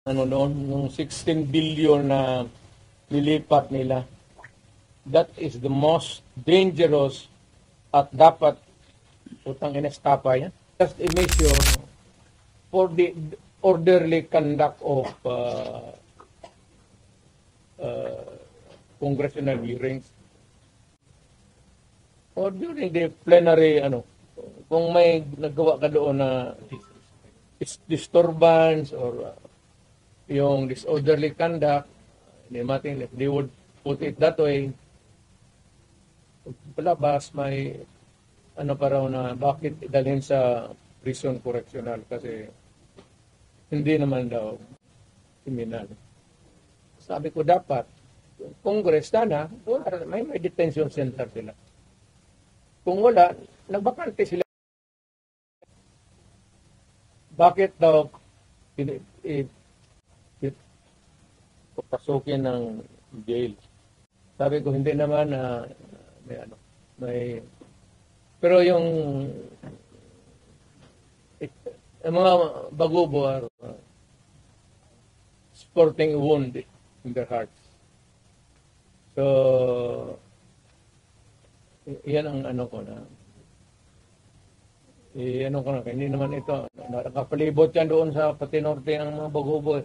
ano noon, yung 16 billion na lilipat nila. That is the most dangerous at dapat utang inestapa yan. Just a measure for the orderly conduct of congressional hearings. Or during the plenary, kung may nagawa ka doon na disturbance or yung disorderly conduct, if they would put it that way, palabas may pa raw na bakit idalhin sa prison correctional kasi hindi naman daw kriminal. Sabi ko dapat, Congress sana, may detention center sila. Kung wala, nagbakante sila. Bakit daw papasukin ng jail? Sabi ko, hindi naman may pero yung mga bagubo are sporting wound in their hearts. So, yan ang ko na hindi naman ito nakapalibot yan doon sa Patinorte ang mga bagubo.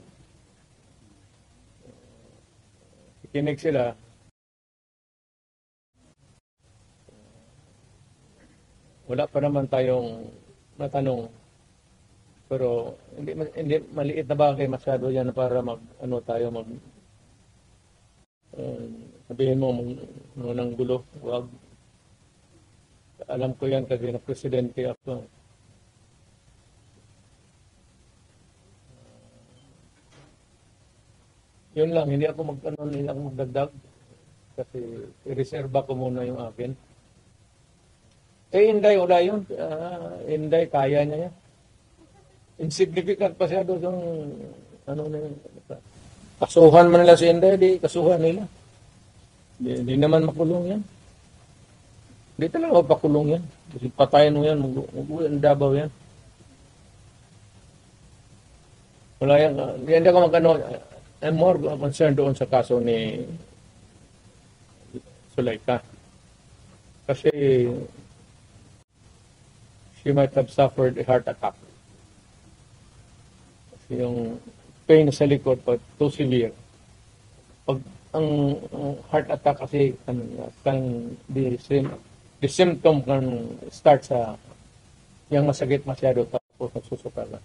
Kinig sila. Wala pa naman tayong natanong. Pero hindi maliit na bagay masyado yan para sabihin mo ng gulo. Wag. Alam ko yan kasi na presidente ako. Yun lang, hindi ako magdagdag kasi i-reserva ko muna yung akin. Inday, wala yun. Inday, kaya niya yan. Insignificant pa siya doon yung kasuhan man nila si Inday, di kasuhan nila. Di naman makulong yan. Di talaga mapakulong yan. Kasi patayin mo yan, ang Davao yan. Wala yan. Hindi ako I'm more concerned doon sa kaso ni Sulaika. Kasi she might have suffered a heart attack. Kasi yung pain sa likod pa too severe. Pag ang heart attack kasi the symptom can start sa yung masakit masyado tapos nagsusuka na.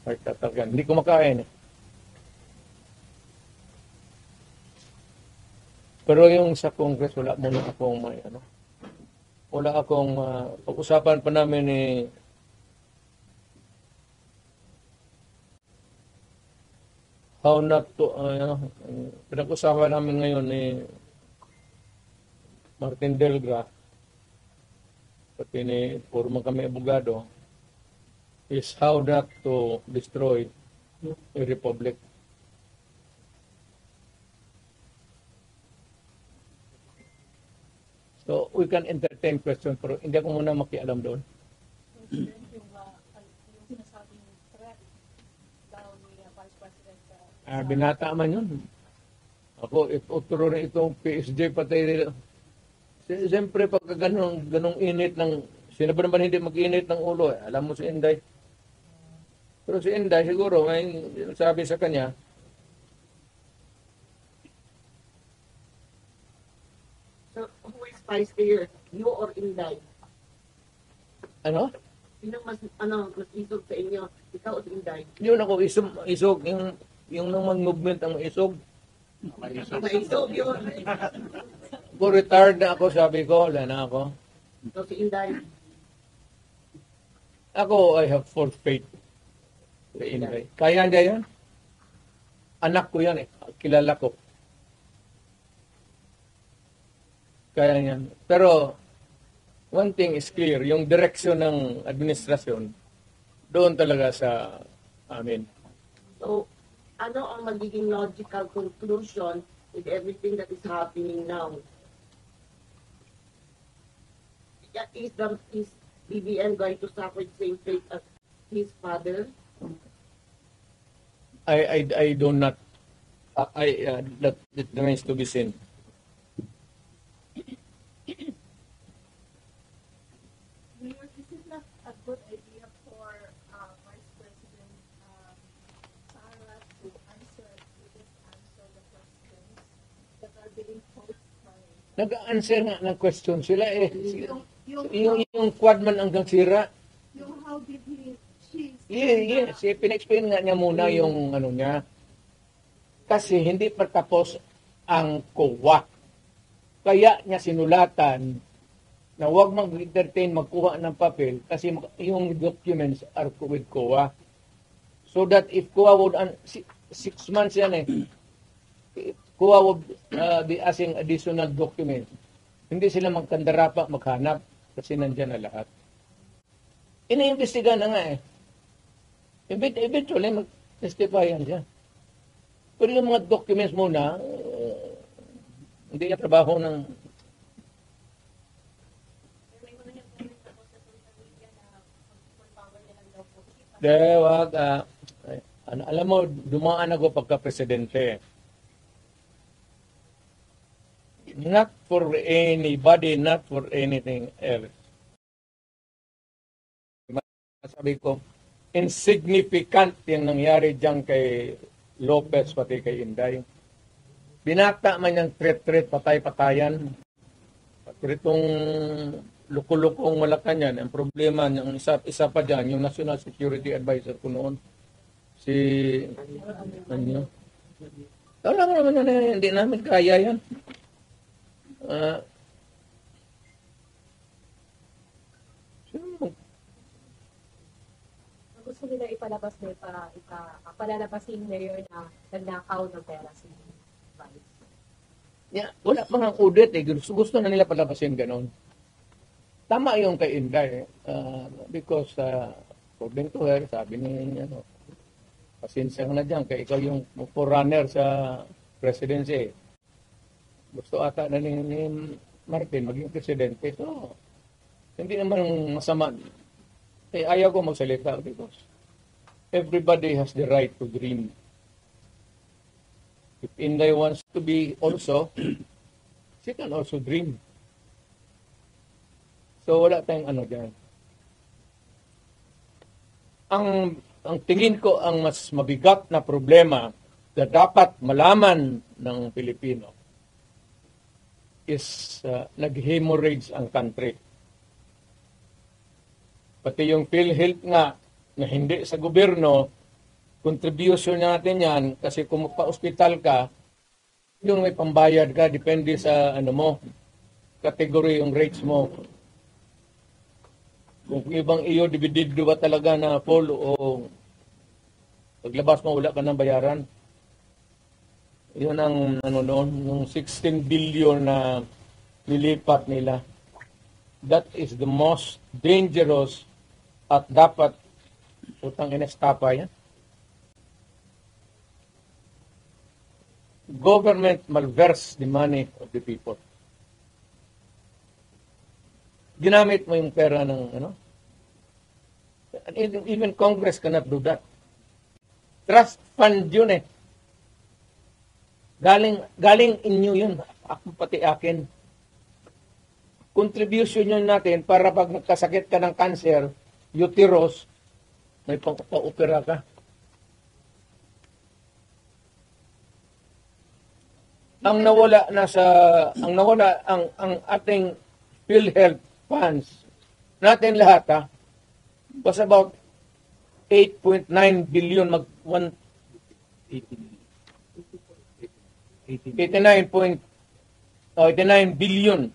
Heart attack yan. Hindi ko makain. Pero yung sa Congress, wala muna akong wala akong pag-usapan pa namin how not to pinag-usapan namin ngayon ni Martin Delgra pati ni Purman kami abogado is how not to destroy a republic. So, we can entertain questions pero hindi ako muna makialam doon. Yung sinasabing threat daw ni Vice President Binata man yun. Ako, uturo na itong PSG patay. Siyempre, pagka ganong init ng, sino ba naman hindi mag-init ng ulo? Alam mo si Inday. Pero si Inday, siguro, may sabi sa kanya, so, who is vice mayor? You or Inday? ano? Sino mas isog sa inyo? Ikaw o si Inday? Yun ako, isog, yung naman movement ang isog. Maisog yun. Kung retired na ako, sabi ko, wala na ako. So, si Inday? Ako, I have full faith sa Inday. Kaya niya yan? Anak ko yan kilala ko. Kaya yan. Pero, one thing is clear, yung direksyon ng administrasyon, doon talaga sa amin. So, ano ang magiging logical conclusion with everything that is happening now? Is BBM going to suffer the same fate as his father? I do not, that remains to be seen. Mayor, is it not a good idea for Vice President Sara to answer the questions that are being posed by Nag-answer nga ng question sila eh. yung Yung quad man hanggang sira. how did she Yes, pina-explain nga niya muna yung ano niya. Kasi hindi pa tapos ang COA. Kaya niya sinulatan na huwag mag-entertain, magkuha ng papel kasi yung documents are with COA. So that if COA would, 6 months yan eh, if COA would be asking additional documents, hindi sila magkandarapa, maghanap kasi nandyan na lahat. Iniimbestiga na nga eh. Eventually, mag-testify yan siya. Pero yung mga documents muna, hindi yung trabaho ng... Wag, alam mo, dumaan ako pagka-presidente. Not for anybody, not for anything else. Sabi ko, insignificant yung nangyari dyan kay Lopez pati kay Inday. Binata man yung threat, patay-patayan. Pero itong lukulukong Malacanang, ang problema, yung isa pa dyan, yung National Security Advisor ko noon, si, ano, alam mo naman yan, hindi namin kaya yan. Gusto nila ipalabas na palalabasin mayor na nagnakaw ng pera si Vice. Yeah, wala pa nga audit eh. Gusto na nila palabasin ganon. Tama yung kay Inday. Because according to her, sabi ni, pasensya ka na dyan, kaya ikaw yung forerunner sa presidency. Gusto ata na ni Martin maging presidente. So, hindi naman masama. Ayaw ko magsalita because everybody has the right to dream. If Inday wants to be also, she can also dream. So wala tayong ano dyan. Ang tingin ko ang mas mabigat na problema na dapat malaman ng Pilipino is nag-hemorrhage ang country. Pati yung PhilHealth nga, na hindi sa gobyerno, contribution natin yan, kasi kung pa-hospital ka, yung may pambayad ka, depende sa category yung rates mo. Kung ibang iyo, dividido ba talaga na full o paglabas mo, wala ka ng bayaran. Yun ang noon, yung 16 billion na nilipat nila. That is the most dangerous at dapat utang inestapa yan. Government malverse the money of the people. Ginamit mo yung pera ng even Congress cannot do that. Trust fund yun eh. Galing inyo yun. Ako pati akin. Contribution yun natin para pag nagkasakit ka ng cancer, uterus, may pa-opera ka. Ang ating PhilHealth funds natin lahat was about 8.9 billion 89 billion.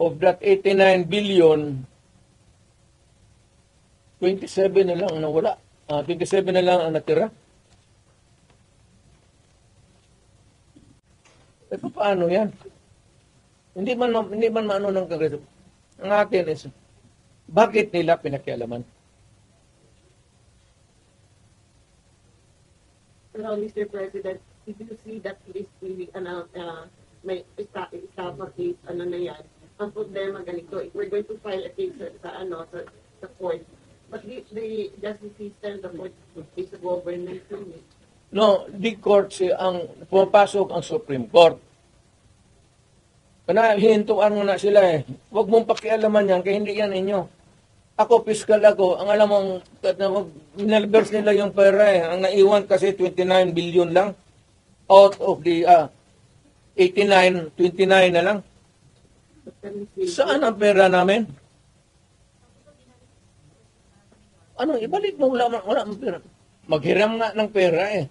Of that 89 billion, 27 na lang nawala. 27 na lang ang natira. Paano yan? Hindi man maano ng Kongreso. Ang atin is, bakit nila pinakialaman? Well, Mr. President, if you see that list really may estafa case, na yan, ang problema ganito, if we're going to file a case sa court, But the justice system, the court is the government too. No, the court ang pumapasok ang Supreme Court. Kana hihintuan mo na sila eh. Huwag mong pakialaman yan, kaya hindi yan inyo. Ako, fiscal ako. Ang alam mong, nalbers nila yung pera eh. Ang naiwan kasi 29 billion lang. Out of the 89, 29 na lang. Saan ang pera namin? Ano, ibalik mo, wala ang pera. Maghiram nga ng pera eh.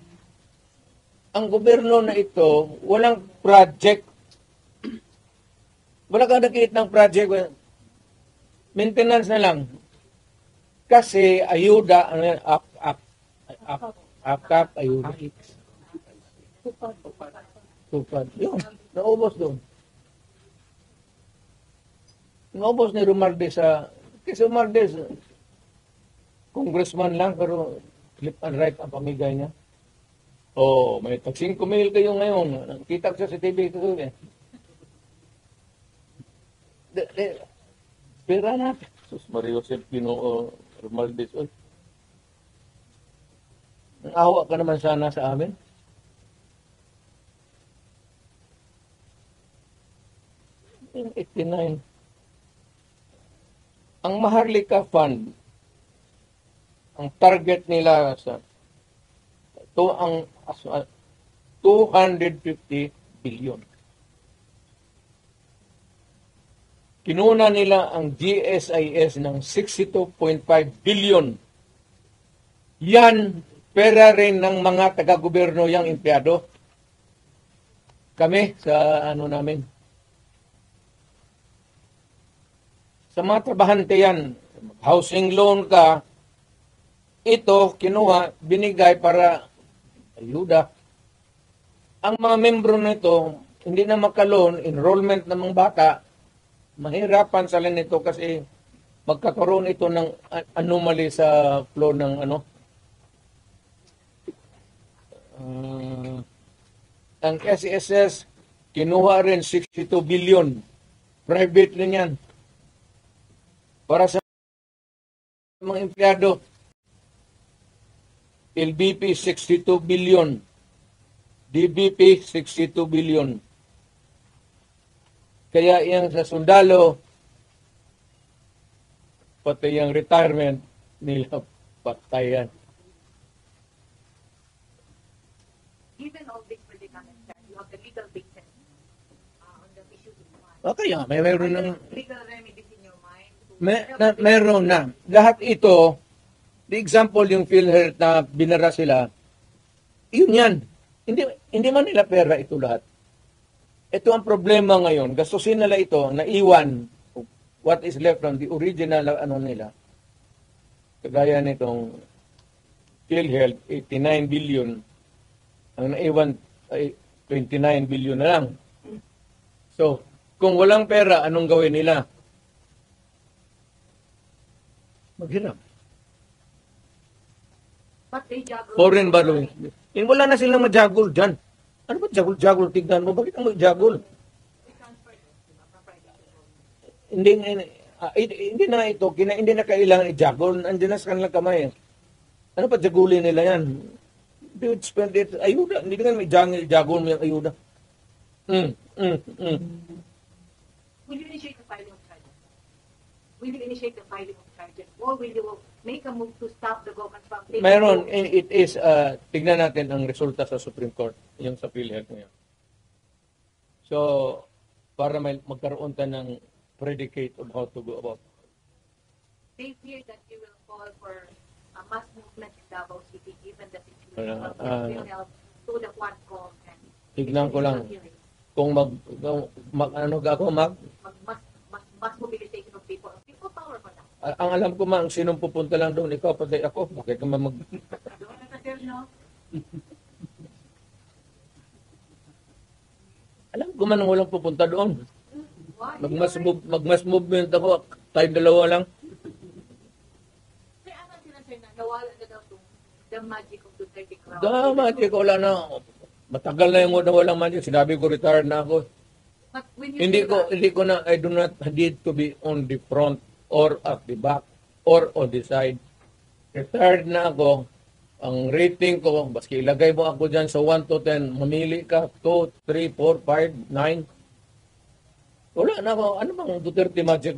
Ang gobyerno na ito, walang project. Wala kang nakikita ng project. Maintenance na lang. Kasi ayuda, ano yan, akap, ayuda. Tupad. Yun, naubos doon. Naubos ni Romualdez kasi Romualdez, congressman lang, pero left and right ang pamigay niya. Oh, may tag 5 mil kayo ngayon. Kita ko sa TV ito eh. Pera natin. Sus Maria Joseph Ginoo Romualdez. Ang awa ka naman sana sa amin. Yung 89. Ang Maharlika Fund, ang target nila sa ang 250 billion. Kinuna nila ang GSIS ng 62.5 billion. Yan, pera rin ng mga taga-gobyerno yang empleyado. Kami, sa ano namin. Sa mga trabahante yan, housing loan ka, ito, kinuha, binigay para ayuda. Ang mga membro nito, hindi na makaloon, enrollment ng mga bata, mahirapan sila nito kasi magkakaroon ito ng anomaly sa flow ng ano. Ang SSS, kinuha rin 62 billion. Private rin yan. Para sa mga empleyado, LBP 62 billion, DBP 62 billion. Kaya yung sa sundalo, pati yung retirement nila patayan. Given all these predicaments, sir, you have the legal basis on the issue of mind. Okay, mayroon ng Legal remedies in your mind. meron na. Lahat ito, the example yung PhilHealth na binara sila, yun yan. Hindi man nila pera ito lahat. Ito ang problema ngayon. Gastusin nila ito, naiwan what is left from the original ano nila. Kagaya nitong PhilHealth, 89 billion. Ang naiwan ay 29 billion na lang. So, kung walang pera, anong gawin nila? Maghiram. But they juggle. Foreign borrowing. Wala na silang majagol dyan. Ano ba jagol-jagol? Tignan mo. Bakit ang majagol? Hindi na ito. Hindi na kailangan i-jagol. Andiyan na sa kanilang kamay. Ano pa jagulin nila yan? They would spend it. Ayuda. Hindi na may jagol mo yung ayuda. Will you initiate the filing of charges? Will you initiate the filing of charges? Or will you make a move to stop the government from taking Mayroon, over? it is, tignan natin ang resulta sa Supreme Court, yung sa PhilHealth ngayon. So, para magkaroon tayo ng predicate of how to go about. They fear that you will call for a mass movement in Davao City given the situation Wala, of PhilHealth to the Quadcom and Tignan ko lang kung mass mobilization of people. People power for that. ang alam ko ang sinong pupunta lang doon, ikaw, pati ako, bakit ka alam ko man ang walang pupunta doon. Why? Magmass movement ako, tayong dalawa lang. Kaya ano sila sir na nawala na daw itong the magic of the 30 crowd. Magic, wala na. Matagal na yung walang magic. Sinabi ko, retired na ako. But when you Hindi say ko na, I do not need to be on the front or at the back or on the side. Retired na ako. Ang rating ko, baski ilagay mo ako dyan sa 1 to 10, mamili ka, 2, 3, 4, 5, 9. Wala na ako. Ano bang Duterte Magic?